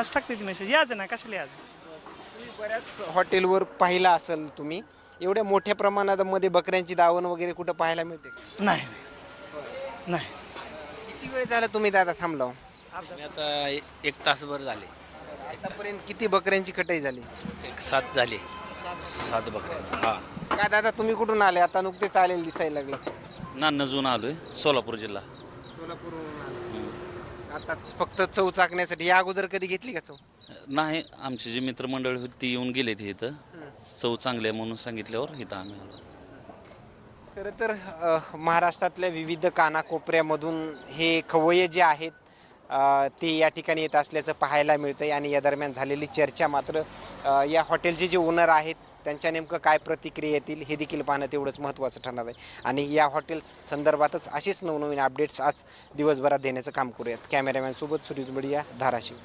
आज टाकते ती मेसेज यायचं ना कशाला यायचं. तुम्ही बऱ्याच हॉटेलवर पाहिला असेल तुम्ही, एवढ्या मोठ्या प्रमाणात मध्ये बकऱ्यांची दावण वगैरे कुठं पाहायला मिळते का? नाही नाही. किती वेळ झाला तुम्ही दादा थांबला हो? मी आता एक तासभर झाले. आतापर्यंत किती बकऱ्यांची कटाई झाली? एक 7 झाले. 7 बकऱ्या. हा. काय दादा तुम्ही कुठून आले? आता नुकतेच आलेले दिसायला लागले. नान्नजून आलोय, सोलापूर जिल्हा. आताच फक्त चव चाकण्यासाठी. या अगोदर कधी घेतली का चव? नाही, आमची जी मित्रमंडळी होती ती येऊन गेले ते इथं. चव चांगली आहे म्हणून सांगितल्यावर इथं आम्ही आलो. खरं तर महाराष्ट्रातल्या विविध कानाकोपऱ्यामधून हे खवय्ये जे आहेत ते या ठिकाणी येत असल्याचं पाहायला मिळतंय. आणि या दरम्यान झालेली चर्चा मात्र या हॉटेलचे जे ओनर आहेत त्यांच्या नेमकं काय प्रतिक्रिया येतील हे देखील पाहणं तेवढंच महत्त्वाचं ठरणार आहे. आणि या हॉटेल संदर्भातच असेच नवनवीन अपडेट्स आज दिवसभरात देण्याचं काम करूयात. कॅमेरामॅनसोबत सुरेश बडिया, धाराशिव.